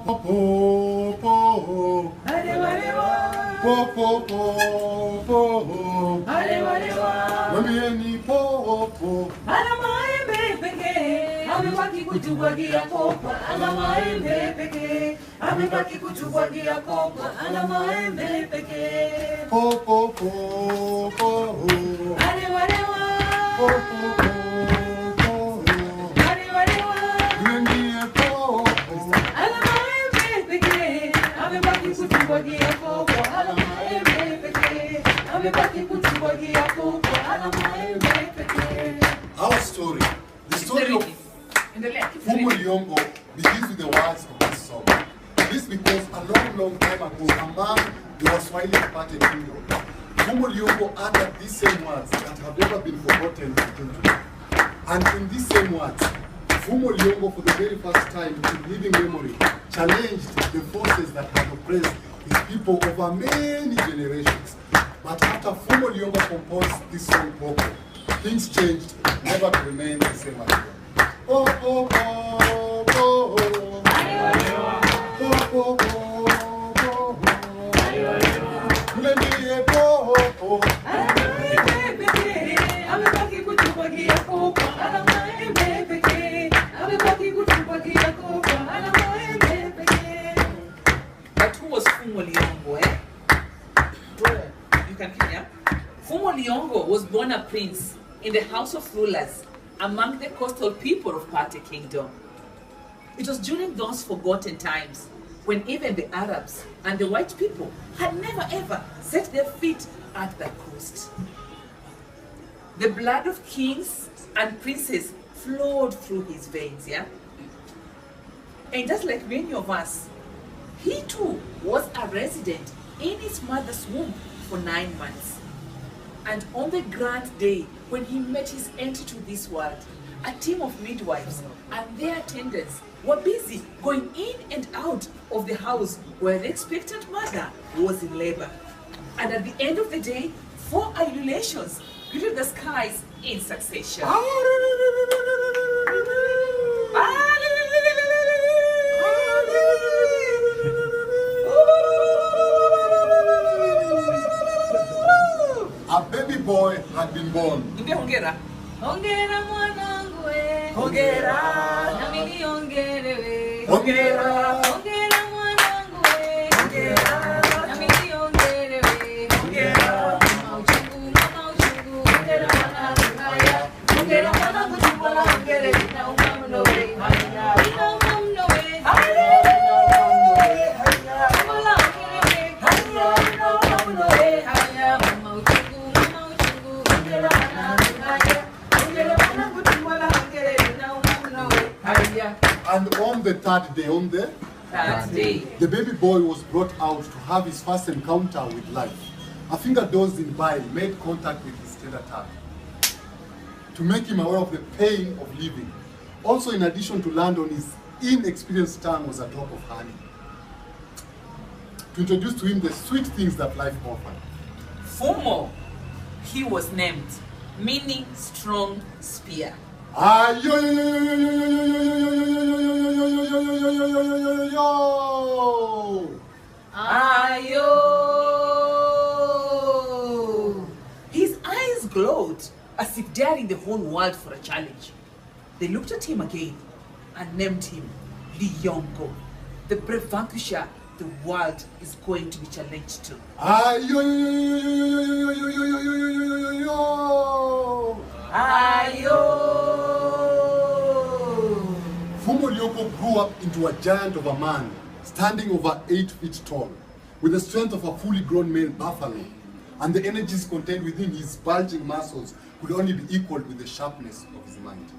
po po. Po po po po. Mwambieni po po. Ana maembe pekee amebaki kutubwagia kopa. Ana maembe pekee amebaki kutubwagia kopa. Ana maembe pekee. Po po po po. Po po po po. Mwambieni po po. Ana maembe pekee amebaki kutubwagia kopa. Ana maembe pekee amebaki kutubwagia kopa. Ana maembe pekee. Our story, the story of Fumo Liyongo begins with the words of this song. This because a long time ago, among the Waswahili parted kingdom, Fumo Liyongo uttered these same words that have never been forgotten until today. And in these same words, Fumo Liyongo, for the very first time in living memory, challenged the forces that had oppressed his people over many generations. But after Fumo Liyongo composed this song, Popo, things changed, never to remain the same again. Oh, oh, oh, oh, oh. Oh, oh, oh, oh, oh. Let me hear oh, oh. But who was Fumo Liyongo, eh? You can hear. Fumo Liyongo was born a prince in the house of rulers among the coastal people of Pate Kingdom. It was during those forgotten times when even the Arabs and the white people had never ever set their feet at the coast. The blood of kings and princes flowed through his veins, yeah? And just like many of us, he too was a resident in his mother's womb for 9 months. And on the grand day when he met his entry to this world, a team of midwives and their attendants were busy going in and out of the house where the expectant mother was in labor. And at the end of the day, 4 ululations greeted the skies in succession. A baby boy had been born. Hongera. Hongera mwanangu we. Hongera. Na mimi hongere we. Hongera. Hongera mwanangu we. Hongera. Na mimi hongere we. Hongera. Mama uchungu. Hongera mwanangu haya. Hongera mwanangu tumbala hongere na umamno we. Haya. Ina umamno we. Haya. Tumbala hongere we. Haya. Ina umamno we. Haya. Mama uchungu. And on the third day, the baby boy was brought out to have his first encounter with life. A finger dosed in bile made contact with his tender tongue to make him aware of the pain of living. Also, in addition to land on his inexperienced tongue was a drop of honey to introduce to him the sweet things that life offered. Fumo, he was named, meaning strong spear. Ayo! Ayo! His eyes glowed as if daring the whole world for a challenge. They looked at him again and named him Liyongo, the brave vanquisher the world is going to be challenged to. Ayo! Ayo! Fumo Liyongo grew up into a giant of a man, standing over 8 feet tall, with the strength of a fully grown male buffalo, and the energies contained within his bulging muscles could only be equaled with the sharpness of his mind.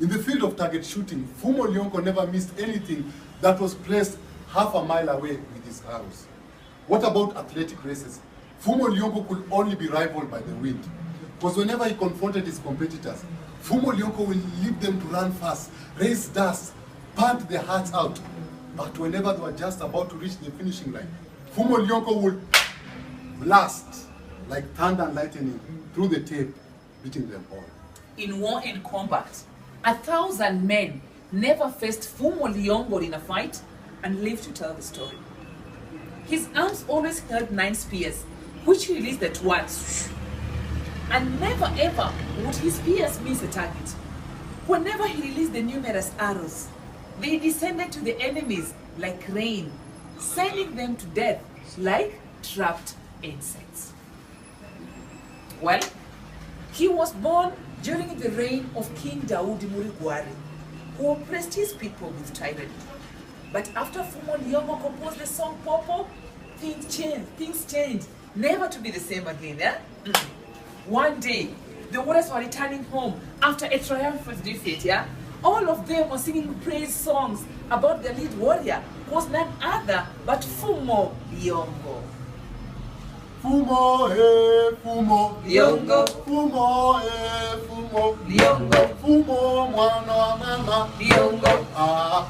In the field of target shooting, Fumo Liyongo never missed anything that was placed half a mile away with his arrows. What about athletic races? Fumo Liyongo could only be rivaled by the wind, because whenever he confronted his competitors, Fumo Liyongo will lead them to run fast, raise dust, pant their hearts out. But whenever they were just about to reach the finishing line, Fumo Liyongo would blast like thunder and lightning through the tape, beating them all. In war and combat, 1,000 men never faced Fumo Liyongo in a fight and lived to tell the story. His arms always held 9 spears, which he released at once. And never ever would his spears miss a target. Whenever he released the numerous arrows, they descended to the enemies like rain, sending them to death like trapped insects. Well, he was born during the reign of King Daudi Murigwari, who oppressed his people with tyranny. But after Fumo Liyongo composed the song Popo, things changed, never to be the same again. Eh? One day, the warriors were returning home after a triumphant defeat. Yeah? All of them were singing praise songs about their lead warrior, who was none other but Fumo Liyongo. Fumo, Fumo, Liyongo. Fumo, Fumo, Liyongo. Fumo, mwana wa mama. Liyongo. Ah,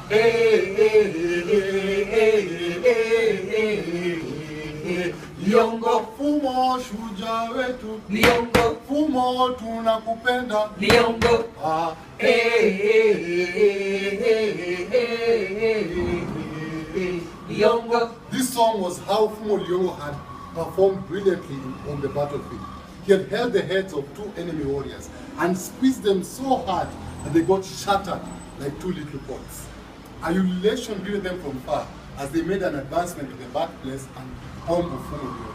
Liyongo. Fumo, shujaa wetu. Liyongo. Fumo, tunakupenda. Liyongo. Ah, Liyongo. This song was how Fumo Liyongo had performed brilliantly on the battlefield. He had held the heads of 2 enemy warriors and squeezed them so hard that they got shattered like 2 little pots. A ululation greeted them from far as they made an advancement to the birthplace and home of Fumo Liyongo.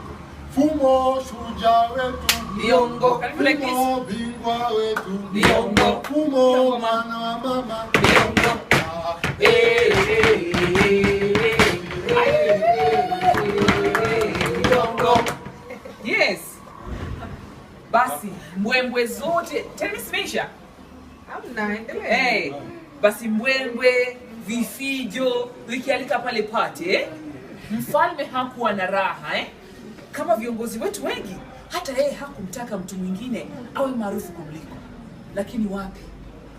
Fumo, shujaa wetu. Liyongo. Can you like this? Fumo, bingwa wetu. Liyongo. Fumo, mwana wa mama. Liyongo. Ah, Yes. Basi mbwembwe zote tena simeisha. Hamna, endelea. Hey, basi mbwembwe, vifijo, vikialika pale pate Mfalme hakuwa na raha kama viongozi wetu wengi, hata yeye hakumtaka mtu mwingine awe maarufu kumliko. Lakini wapi?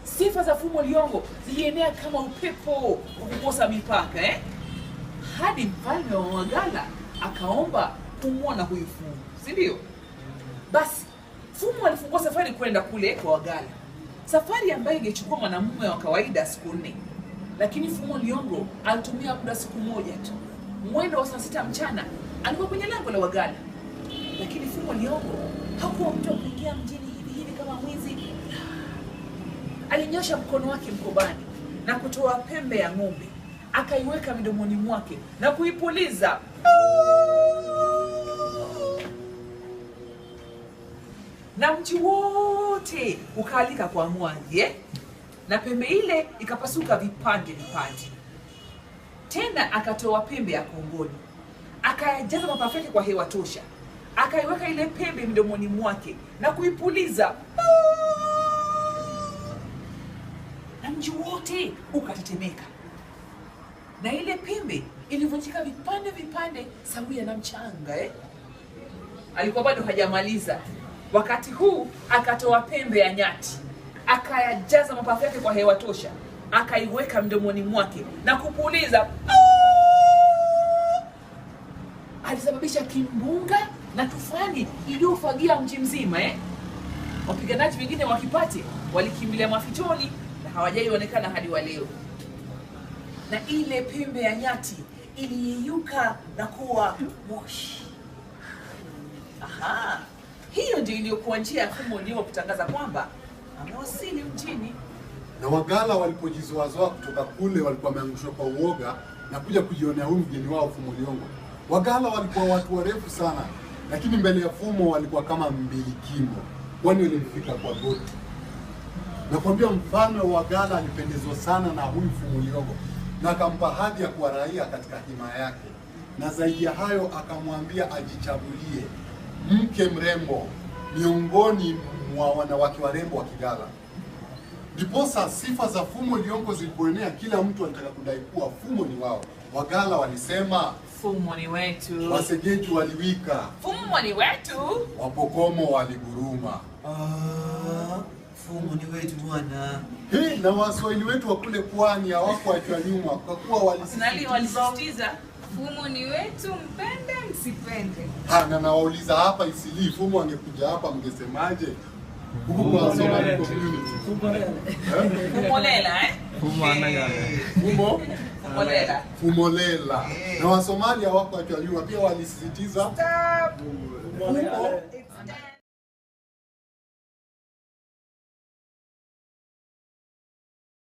Sifa za Fumo Liyongo zilienea kama upepo ukukosa mipaka hadi mfalme wa Wagala akaomba kumwona huyu Fumo, si ndio? Basi Fumo alifungua safari kwenda kule kwa Wagala, safari ambayo ingechukua mwanamume wa kawaida siku 4, lakini Fumo Liyongo alitumia muda siku 1 tu. Mwendo wa saa 6 mchana alikuwa kwenye lango la Wagala. Lakini Fumo Liyongo hakuwa mtu wa kuingia mjini hivi kama mwizi. Alinyosha mkono wake mkobani na kutoa pembe ya ng'ombe, akaiweka midomoni mwake na kuipuliza. Na mji wote ukaalika kwa mwanje, na pembe ile ikapasuka vipande. Tena akatoa pembe ya kongoni, akajaza mapafu yake kwa hewa tosha, akaiweka ile pembe midomoni mwake na kuipuliza. Na mji wote ukatetemeka, na ile pembe ilivunjika vipande sawia na mchanga. Alikuwa bado hajamaliza. Wakati huu akatoa pembe ya nyati, akayajaza mapafu yake kwa hewa tosha, akaiweka mdomoni mwake na kupuliza. Alisababisha kimbunga na tufani iliyofagia mji mzima. Wapiganaji wengine wa Kipate walikimbilia mafichoni na hawajaionekana hadi wa leo. Na ile pembe ya nyati iliyeyuka na kuwa moshi. Aha, hiyo ndio iliyokuwa njia ya Fumo Liyongo kutangaza kwamba amewasili mjini. Na Wagala walipojizoazoa kutoka kule, walikuwa wameangushwa kwa uoga na kuja kujionea huyu mgeni wao Fumo Liyongo. Wagala walikuwa watu warefu sana, lakini mbele ya Fumo walikuwa kama mbilikimo, kwani walimfika kwa goti. Nakwambia mfalme wa Wagala alipendezwa sana na huyu Fumo Liyongo na akampa hadhi ya kuwa raia katika himaya yake, na zaidi ya hayo akamwambia ajichagulie mke mrembo miongoni mwa wanawake warembo wa Kigala. Ndiposa sifa za Fumo Liyongo zilipoenea, kila mtu alitaka kudai kuwa Fumo ni wao. Wagala walisema Fumo ni wetu, Wasegeji waliwika, Fumo ni wetu, Wapokomo waliguruma. Fumo ni wetu bwana. Na Waswahili wetu wa kule pwani hawakuachwa nyuma, kwa kuwa walisisitiza Fumo ni wetu, mpende msipende. Na nawauliza hapa Isili, Fumo angekuja hapa mngesemaje? Huku kwa Somali community. Fumo lela Fumo anagala. Fumo Fumolela. Fumolela. Na Wasomalia wako wajua pia walisisitiza Stop. Fumo